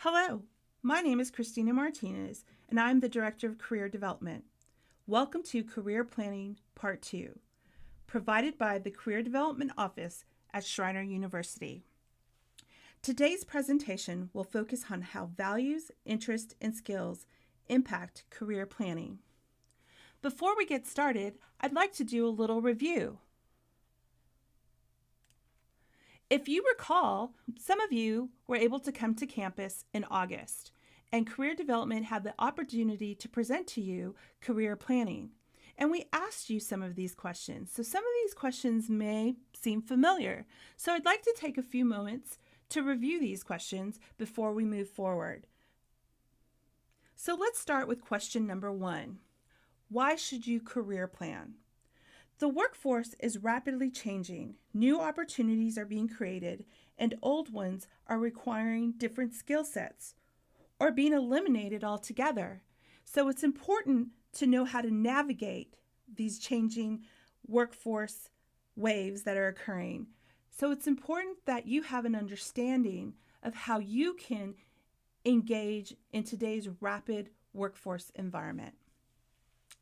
Hello, my name is Christina Martinez, and I'm the Director of Career Development. Welcome to Career Planning Part 2, provided by the Career Development Office at Schreiner University. Today's presentation will focus on how values, interests, and skills impact career planning. Before we get started, I'd like to do a little review. If you recall, some of you were able to come to campus in August, and Career Development had the opportunity to present to you career planning. And we asked you some of these questions. So some of these questions may seem familiar. So I'd like to take a few moments to review these questions before we move forward. So let's start with question number 1. Why should you career plan? The workforce is rapidly changing. New opportunities are being created, and old ones are requiring different skill sets or being eliminated altogether. So it's important to know how to navigate these changing workforce waves that are occurring. So it's important that you have an understanding of how you can engage in today's rapid workforce environment.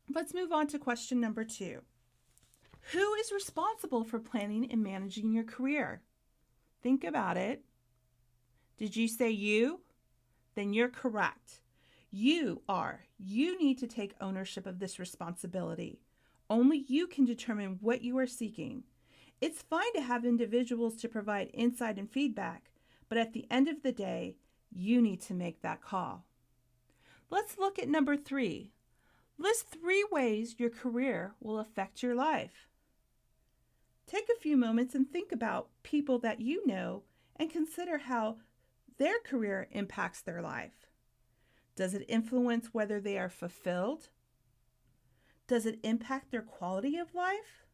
Let's move on to question number 2. Who is responsible for planning and managing your career? Think about it. Did you say you? Then you're correct. You are. You need to take ownership of this responsibility. Only you can determine what you are seeking. It's fine to have individuals to provide insight and feedback, but at the end of the day, you need to make that call. Let's look at number 3. List 3 ways your career will affect your life. Take a few moments and think about people that you know and consider how their career impacts their life. Does it influence whether they are fulfilled? Does it impact their quality of life?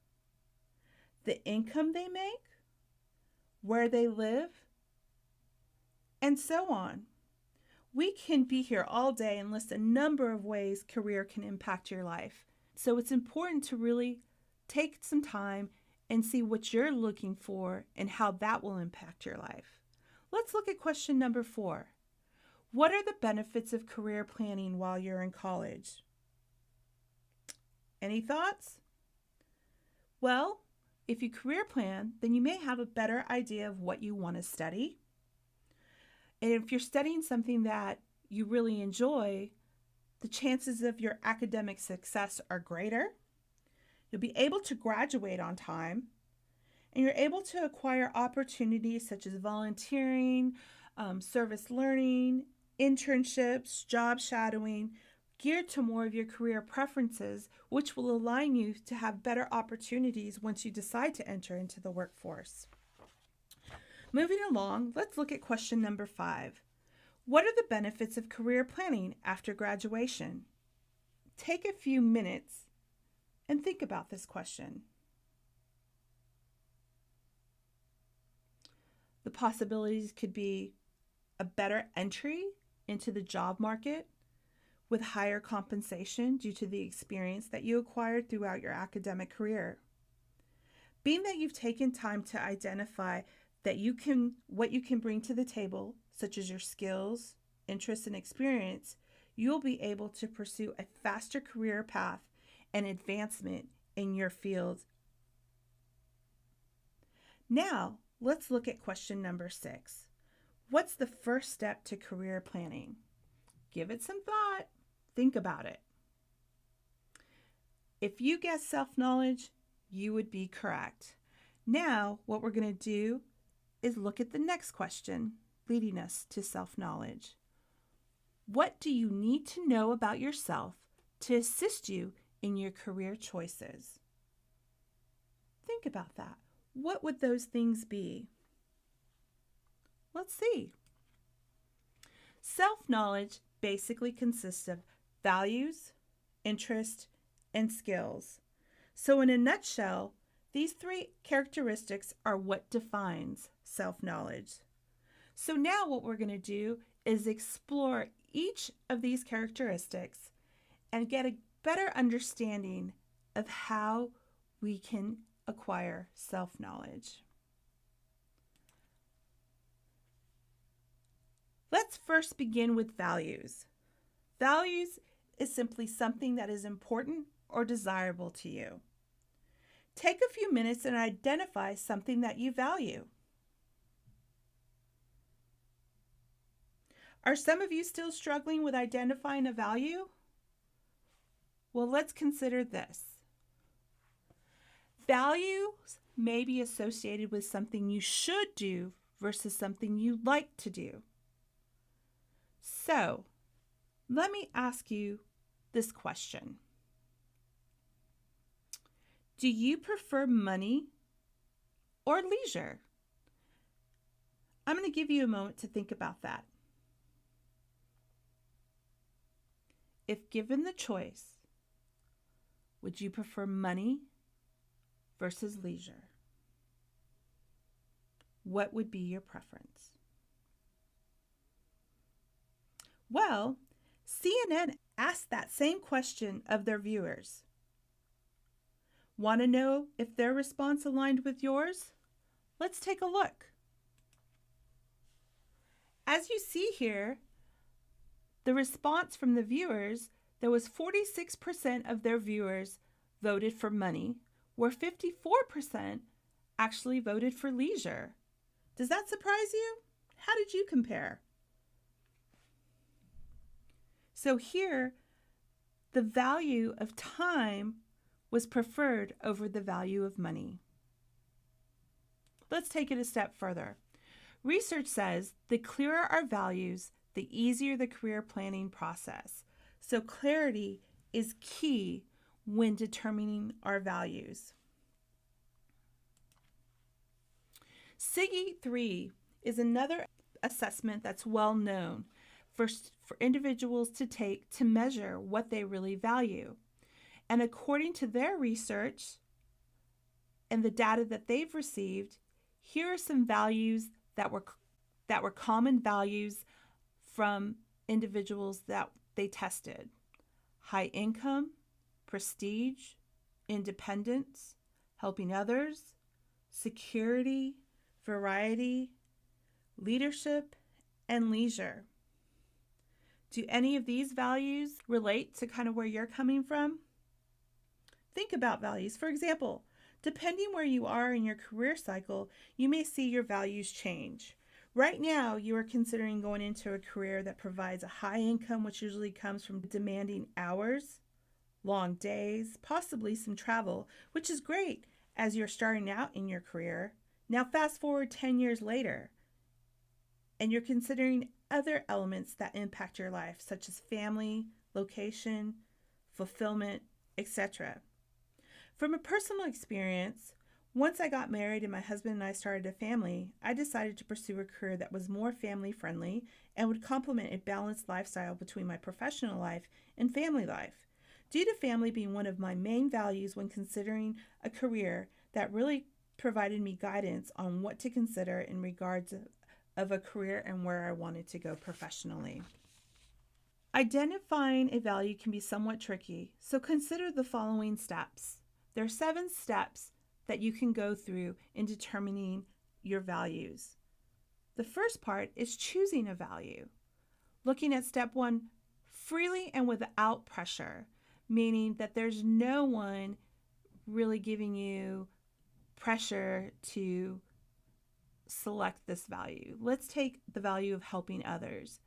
The income they make? Where they live? And so on. We can be here all day and list a number of ways career can impact your life. So it's important to really take some time and see what you're looking for and how that will impact your life. Let's look at question number 4. What are the benefits of career planning while you're in college? Any thoughts? Well, if you career plan, then you may have a better idea of what you want to study. And if you're studying something that you really enjoy, the chances of your academic success are greater. You'll be able to graduate on time, and you're able to acquire opportunities such as volunteering, service learning, internships, job shadowing, geared to more of your career preferences, which will align you to have better opportunities once you decide to enter into the workforce. Moving along, let's look at question number 5. What are the benefits of career planning after graduation? Take a few minutes and think about this question. The possibilities could be a better entry into the job market with higher compensation due to the experience that you acquired throughout your academic career. Being that you've taken time to identify what you can bring to the table, such as your skills, interests, and experience, you'll be able to pursue a faster career path and advancement in your field. Now, let's look at question number 6. What's the first step to career planning? Give it some thought. Think about it. If you guessed self-knowledge, you would be correct. Now, what we're going to do is look at the next question, leading us to self-knowledge. What do you need to know about yourself to assist you in your career choices? Think about that. What would those things be? Let's see. Self-knowledge basically consists of values, interest, and skills. So in a nutshell, these 3 characteristics are what defines self-knowledge. So now what we're going to do is explore each of these characteristics and get a better understanding of how we can acquire self-knowledge. let's first begin with values. Values is simply something that is important or desirable to you. Take a few minutes and identify something that you value. Are some of you still struggling with identifying a value? Well, let's consider this. Values may be associated with something you should do versus something you like to do. So, let me ask you this question. Do you prefer money or leisure? I'm going to give you a moment to think about that. If given the choice, would you prefer money versus leisure? What would be your preference? Well, CNN asked that same question of their viewers. Want to know if their response aligned with yours? Let's take a look. As you see here, the response from the viewers, there was 46% of their viewers voted for money, where 54% actually voted for leisure. Does that surprise you? How did you compare? So here, the value of time was preferred over the value of money. Let's take it a step further. Research says the clearer our values, the easier the career planning process. So clarity is key when determining our values. SIGI 3 is another assessment that's well known for individuals to take to measure what they really value. And according to their research and the data that they've received, here are some values that were common values from individuals that they tested. High income, prestige, independence, helping others, security, variety, leadership, and leisure. Do any of these values relate to kind of where you're coming from? Think about values. For example, depending where you are in your career cycle, you may see your values change. Right now, you are considering going into a career that provides a high income, which usually comes from demanding hours, long days, possibly some travel, which is great as you're starting out in your career. Now, fast forward 10 years later, and you're considering other elements that impact your life, such as family, location, fulfillment, etc. From a personal experience, once I got married and my husband and I started a family, I decided to pursue a career that was more family friendly and would complement a balanced lifestyle between my professional life and family life. Due to family being one of my main values when considering a career, that really provided me guidance on what to consider in regards of a career and where I wanted to go professionally. Identifying a value can be somewhat tricky, so consider the following steps. There are 7 steps that you can go through in determining your values. The first part is choosing a value. Looking at step 1, freely and without pressure, meaning that there's no one really giving you pressure to select this value. Let's take the value of helping others.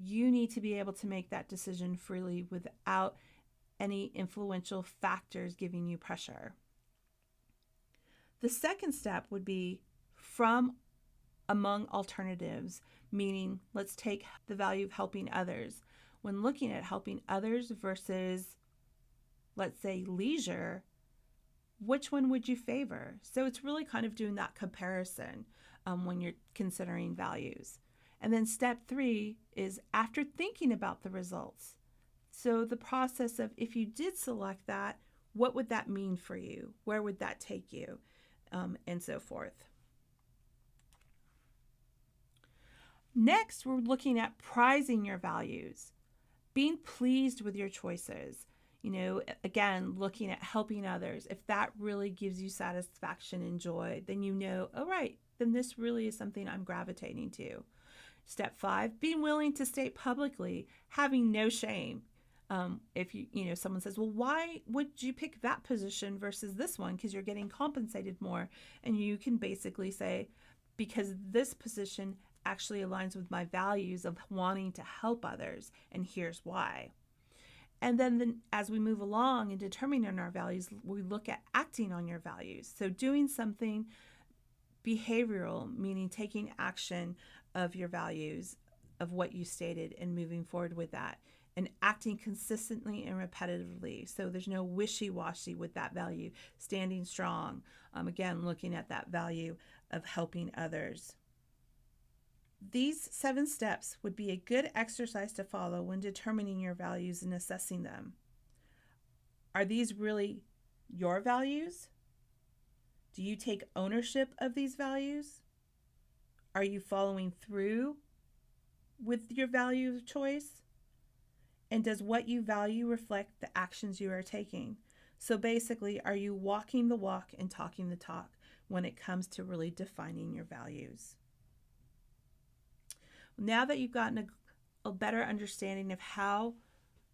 You need to be able to make that decision freely without any influential factors giving you pressure. The second step would be from among alternatives, meaning let's take the value of helping others. When looking at helping others versus, let's say, leisure, which one would you favor? So it's really kind of doing that comparison when you're considering values. And then step 3 is after thinking about the results. So the process of if you did select that, what would that mean for you? Where would that take you? And so forth. Next, we're looking at prizing your values, being pleased with your choices. Again, looking at helping others. If that really gives you satisfaction and joy, then oh, right, then this really is something I'm gravitating to. Step 5, being willing to state publicly, having no shame. If someone says, well, why would you pick that position versus this one? Because you're getting compensated more. And you can basically say, because this position actually aligns with my values of wanting to help others, and here's why. And then as we move along in determining our values, we look at acting on your values. So doing something behavioral, meaning taking action of your values, of what you stated, and moving forward with that, and acting consistently and repetitively. So there's no wishy-washy with that value, standing strong. Again, looking at that value of helping others. These 7 steps would be a good exercise to follow when determining your values and assessing them. Are these really your values? Do you take ownership of these values? Are you following through with your value of choice? And does what you value reflect the actions you are taking? So basically, are you walking the walk and talking the talk when it comes to really defining your values? Now that you've gotten a better understanding of how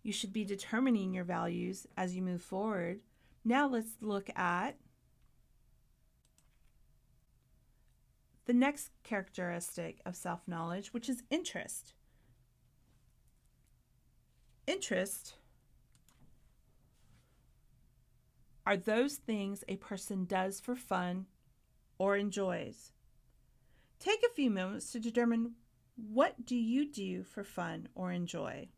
you should be determining your values as you move forward, now let's look at the next characteristic of self-knowledge, which is interest. Interest are those things a person does for fun or enjoys. Take a few moments to determine, what do you do for fun or enjoy?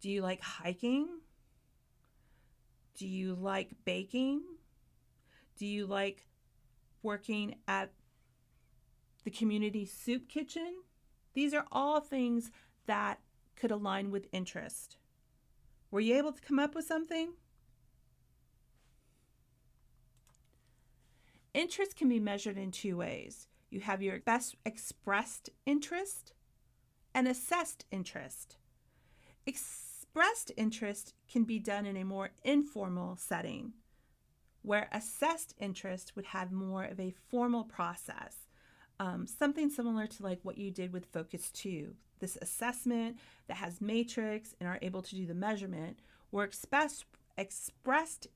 Do you like hiking? Do you like baking? Do you like working at the community soup kitchen? These are all things that could align with interest. Were you able to come up with something? Interest can be measured in 2 ways. You have your best expressed interest and assessed interest. Expressed interest can be done in a more informal setting, where assessed interest would have more of a formal process. Something similar to like what you did with Focus 2, this assessment that has matrix and are able to do the measurement, where expressed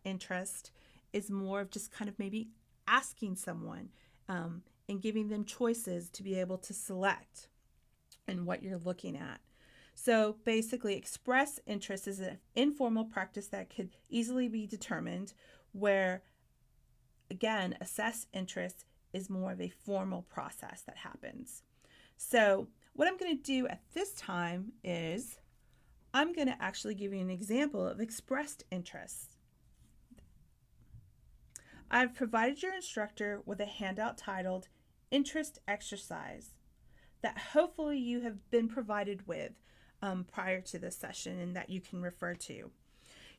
interest is more of just kind of maybe asking someone and giving them choices to be able to select and what you're looking at. So basically, express interest is an informal practice that could easily be determined, where, again, assess interest is more of a formal process that happens. So what I'm going to do at this time is I'm going to actually give you an example of expressed interest. I've provided your instructor with a handout titled Interest Exercise that hopefully you have been provided with prior to this session and that you can refer to.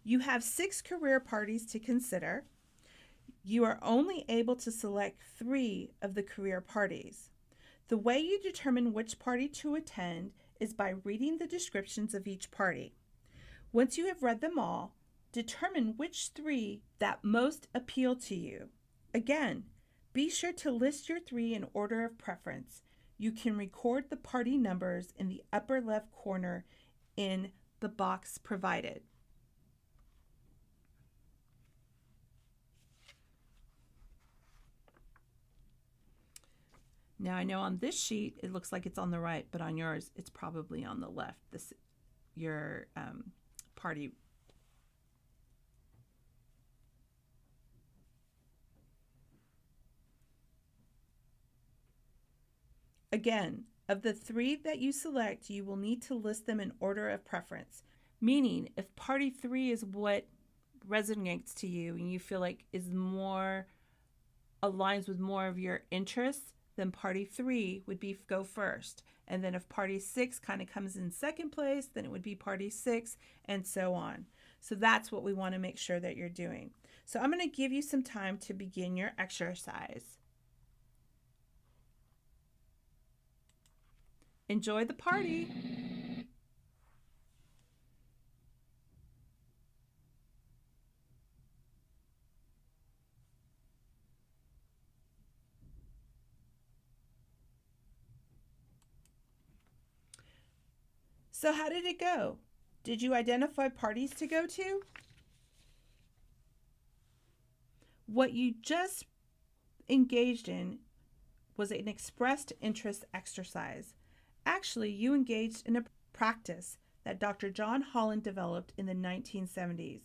You have 6 career parties to consider. You are only able to select 3 of the career parties. The way you determine which party to attend is by reading the descriptions of each party. Once you have read them all, determine which 3 that most appeal to you. Again, be sure to list your 3 in order of preference. You can record the party numbers in the upper left corner in the box provided. Now I know on this sheet it looks like it's on the right, but on yours it's probably on the left. Your party. Again, of the 3 that you select, you will need to list them in order of preference. Meaning, if party 3 is what resonates to you and you feel like is more aligns with more of your interests, then party 3 would be go first. And then if party 6 kind of comes in second place, then it would be party 6, and so on. So that's what we want to make sure that you're doing. So I'm going to give you some time to begin your exercise. Enjoy the party. So, how did it go? Did you identify parties to go to? What you just engaged in was an expressed interest exercise. Actually, you engaged in a practice that Dr. John Holland developed in the 1970s.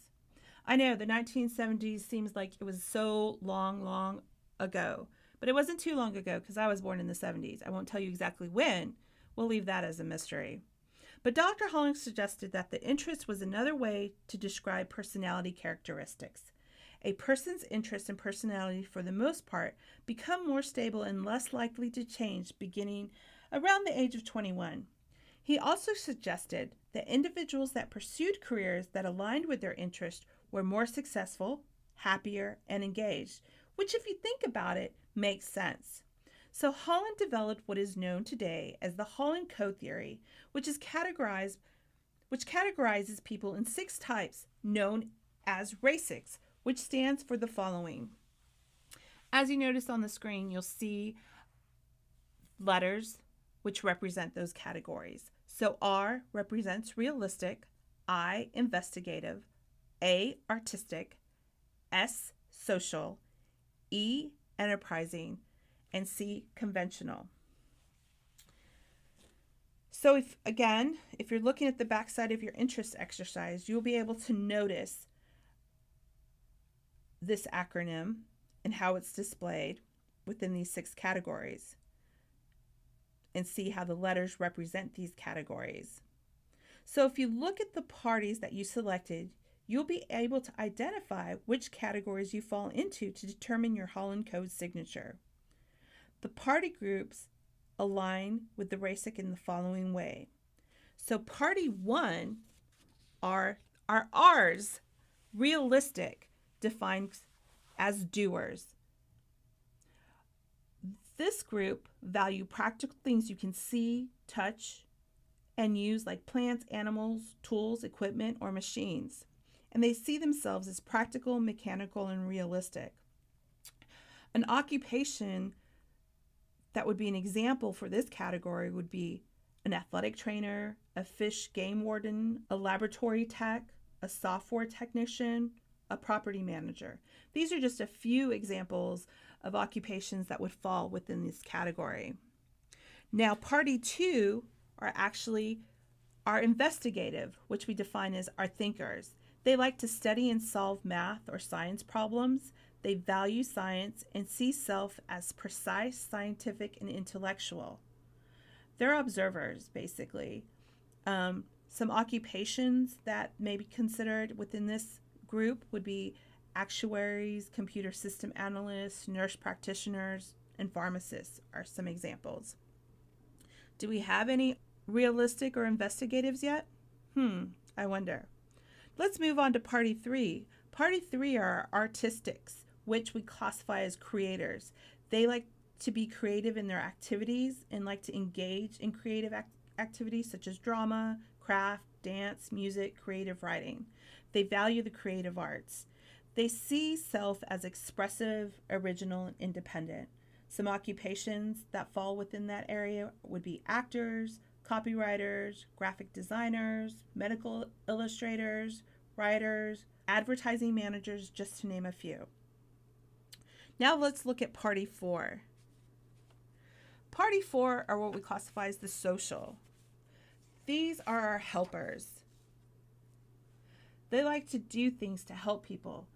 I know the 1970s seems like it was so long ago, but it wasn't too long ago because I was born in the 70s. I won't tell you exactly when. We'll leave that as a mystery. But Dr. Holland suggested that the interest was another way to describe personality characteristics. A person's interest and personality, for the most part, become more stable and less likely to change beginning around the age of 21. He also suggested that individuals that pursued careers that aligned with their interest were more successful, happier, and engaged, which, if you think about it, makes sense. So Holland developed what is known today as the Holland Code Theory, which categorizes people in 6 types known as RACICs, which stands for the following. As you notice on the screen, you'll see letters which represent those categories. So R represents realistic, I investigative, A artistic, S social, E enterprising, and C conventional. So if you're looking at the backside of your interest exercise, you'll be able to notice this acronym and how it's displayed within these 6 categories and see how the letters represent these categories. So if you look at the parties that you selected, you'll be able to identify which categories you fall into to determine your Holland Code signature. The party groups align with the RACIC in the following way. So party 1 are R's, realistic, defined as doers. This group value practical things you can see, touch, and use like plants, animals, tools, equipment, or machines. And they see themselves as practical, mechanical, and realistic. An occupation that would be an example for this category would be an athletic trainer, a fish game warden, a laboratory tech, a software technician, a property manager. These are just a few examples of occupations that would fall within this category. Now, party 2 are investigative, which we define as our thinkers. They like to study and solve math or science problems. They value science and see self as precise, scientific, and intellectual. They're observers, basically. Some occupations that may be considered within this group would be actuaries, computer system analysts, nurse practitioners, and pharmacists are some examples. Do we have any realistic or investigatives yet? I wonder. Let's move on to party 3. Party 3 are artistics, which we classify as creators. They like to be creative in their activities and like to engage in creative activities such as drama, craft, dance, music, creative writing. They value the creative arts. They see self as expressive, original, and independent. Some occupations that fall within that area would be actors, copywriters, graphic designers, medical illustrators, writers, advertising managers, just to name a few. Now let's look at party 4. Party 4 are what we classify as the social. These are our helpers. They like to do things to help people,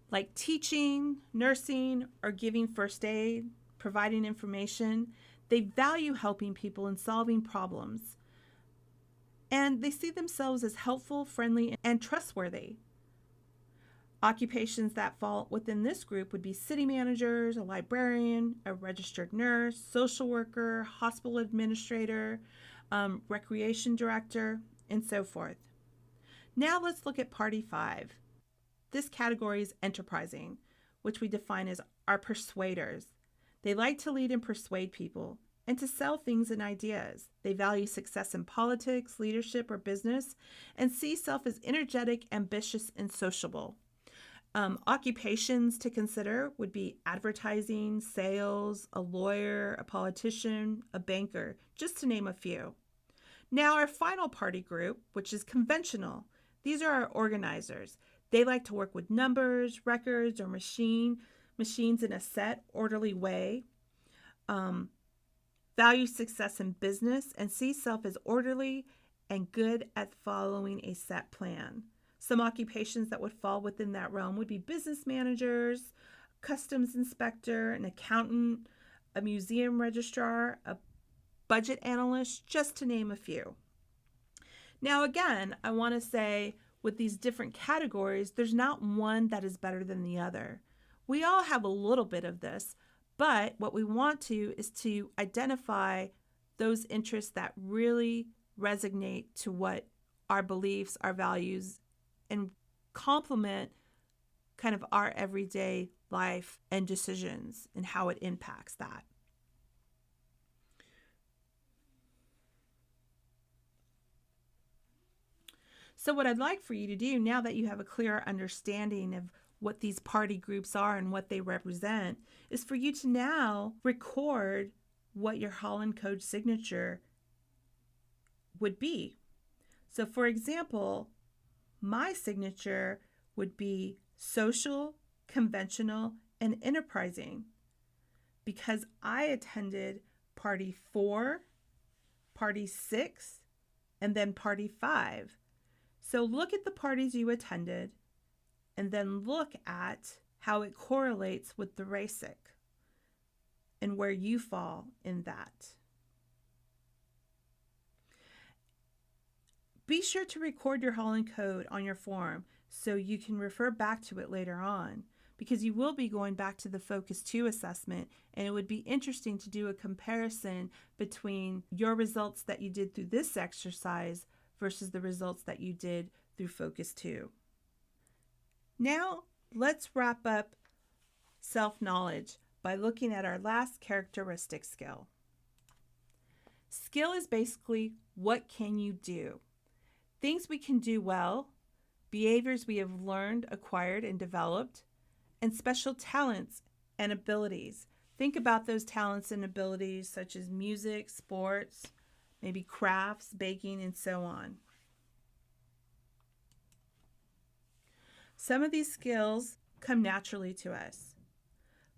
like teaching, nursing, or giving first aid, providing information. They value helping people and solving problems. And they see themselves as helpful, friendly, and trustworthy. Occupations that fall within this group would be city managers, a librarian, a registered nurse, social worker, hospital administrator, recreation director, and so forth. Now let's look at party 5. This category is enterprising, which we define as our persuaders. They like to lead and persuade people and to sell things and ideas. They value success in politics, leadership, or business, and see self as energetic, ambitious, and sociable. Occupations to consider would be advertising, sales, a lawyer, a politician, a banker, just to name a few. Now, our final party group, which is conventional, these are our organizers. They like to work with numbers, records, or machines in a set, orderly way. Um, Value success in business and see self as orderly and good at following a set plan. Some occupations that would fall within that realm would be business managers, customs inspector, an accountant, a museum registrar, a budget analyst, just to name a few. Now, again, I want to say with these different categories, there's not one that is better than the other. We all have a little bit of this, but what we want to is to identify those interests that really resonate to what our beliefs, our values, and complement kind of our everyday life and decisions and how it impacts that. So what I'd like for you to do, now that you have a clearer understanding of what these party groups are and what they represent, is for you to now record what your Holland Code signature would be. So for example, my signature would be social, conventional, and enterprising, because I attended party 4, party 6, and then party 5. So look at the parties you attended and then look at how it correlates with the RASIC and where you fall in that. Be sure to record your Holland Code on your form so you can refer back to it later on, because you will be going back to the Focus 2 assessment, and it would be interesting to do a comparison between your results that you did through this exercise versus the results that you did through Focus 2. Now, let's wrap up self-knowledge by looking at our last characteristic skill. Skill is basically what can you do? Things we can do well, behaviors we have learned, acquired, and developed, and special talents and abilities. Think about those talents and abilities such as music, sports, maybe crafts, baking, and so on. Some of these skills come naturally to us,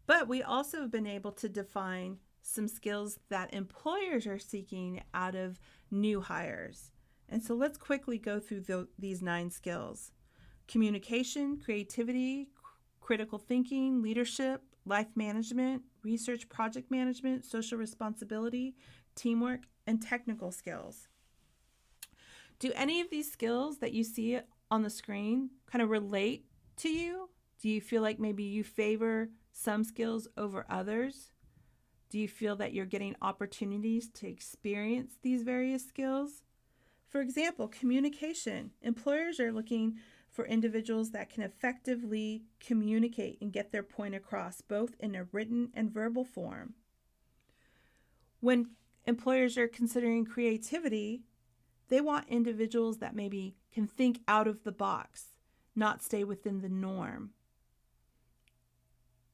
but we also have been able to define some skills that employers are seeking out of new hires. And so let's quickly go through these 9 skills: communication, creativity, critical thinking, leadership, life management, research project management, social responsibility, teamwork, and technical skills. Do any of these skills that you see on the screen kind of relate to you? Do you feel like maybe you favor some skills over others? Do you feel that you're getting opportunities to experience these various skills? For example, communication. Employers are looking for individuals that can effectively communicate and get their point across, both in a written and verbal form. When employers are considering creativity, they want individuals that maybe can think out of the box, not stay within the norm,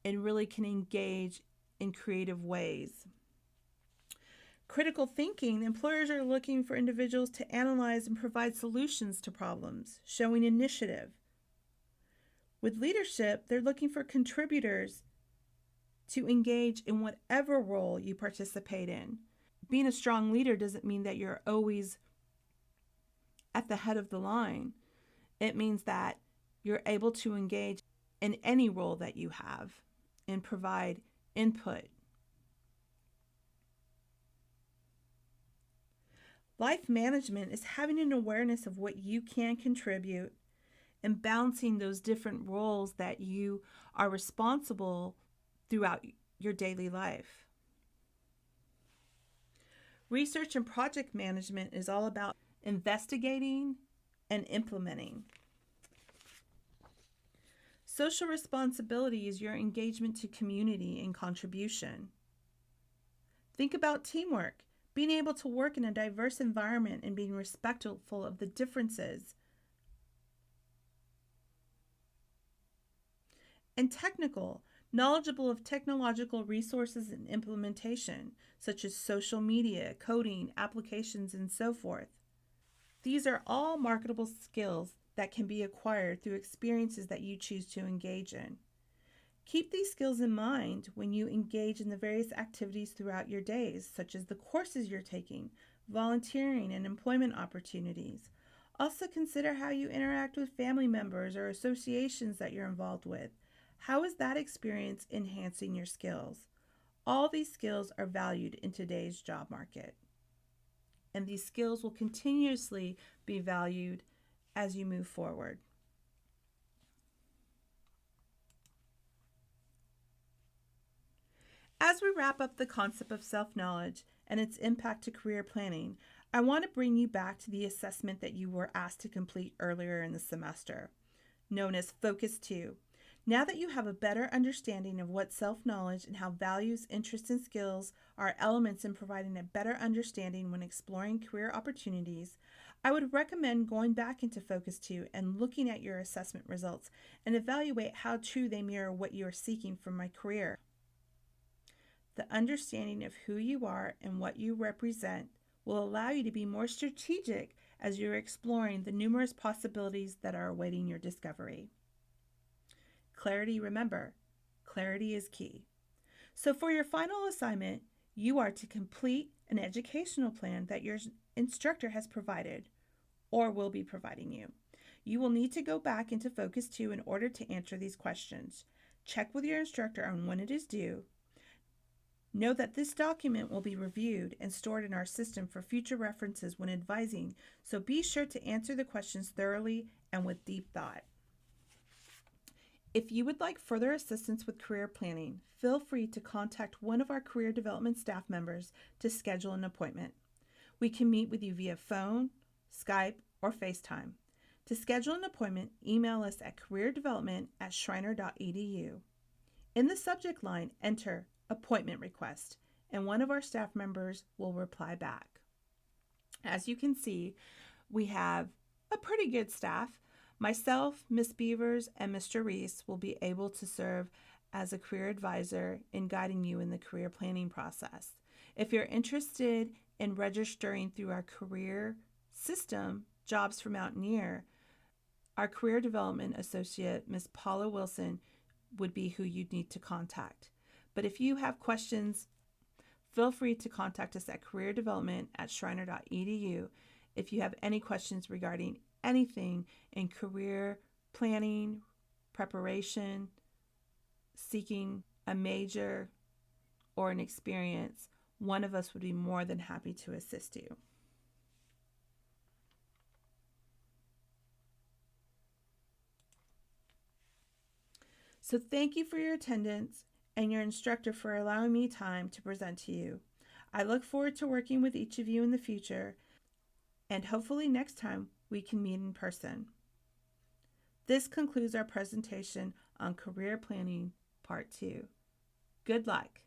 and really can engage in creative ways. Critical thinking, employers are looking for individuals to analyze and provide solutions to problems, showing initiative. With leadership, they're looking for contributors to engage in whatever role you participate in. Being a strong leader doesn't mean that you're always at the head of the line. It means that you're able to engage in any role that you have and provide input. Life management is having an awareness of what you can contribute and balancing those different roles that you are responsible throughout your daily life. Research and project management is all about investigating and implementing. Social responsibility is your engagement to community and contribution. Think about teamwork, being able to work in a diverse environment and being respectful of the differences. And technical, knowledgeable of technological resources and implementation, such as social media, coding, applications, and so forth. These are all marketable skills that can be acquired through experiences that you choose to engage in. Keep these skills in mind when you engage in the various activities throughout your days, such as the courses you're taking, volunteering, and employment opportunities. Also consider how you interact with family members or associations that you're involved with. How is that experience enhancing your skills? All these skills are valued in today's job market, and these skills will continuously be valued as you move forward. As we wrap up the concept of self-knowledge and its impact to career planning, I want to bring you back to the assessment that you were asked to complete earlier in the semester, known as Focus 2. Now that you have a better understanding of what self-knowledge and how values, interests, and skills are elements in providing a better understanding when exploring career opportunities, I would recommend going back into Focus 2 and looking at your assessment results and evaluate how true they mirror what you are seeking from my career. The understanding of who you are and what you represent will allow you to be more strategic as you're exploring the numerous possibilities that are awaiting your discovery. Clarity, remember, clarity is key. So for your final assignment, you are to complete an educational plan that your instructor has provided or will be providing you. You will need to go back into Focus 2 in order to answer these questions. Check with your instructor on when it is due. Know that this document will be reviewed and stored in our system for future references when advising, so be sure to answer the questions thoroughly and with deep thought. If you would like further assistance with career planning, feel free to contact one of our career development staff members to schedule an appointment. We can meet with you via phone, Skype, or FaceTime. To schedule an appointment, email us at careerdevelopment@schreiner.edu. In the subject line, enter appointment request, and one of our staff members will reply back. As you can see, we have a pretty good staff. Myself, Ms. Beavers, and Mr. Reese will be able to serve as a career advisor in guiding you in the career planning process. If you're interested in registering through our career system, Jobs for Mountaineer, our career development associate, Ms. Paula Wilson, would be who you'd need to contact. But if you have questions, feel free to contact us at careerdevelopment@schreiner.edu if you have any questions regarding anything in career planning, preparation, seeking a major, or an experience. One of us would be more than happy to assist you. So thank you for your attendance and your instructor for allowing me time to present to you. I look forward to working with each of you in the future, and hopefully next time we can meet in person. This concludes our presentation on Career Planning Part 2. Good luck.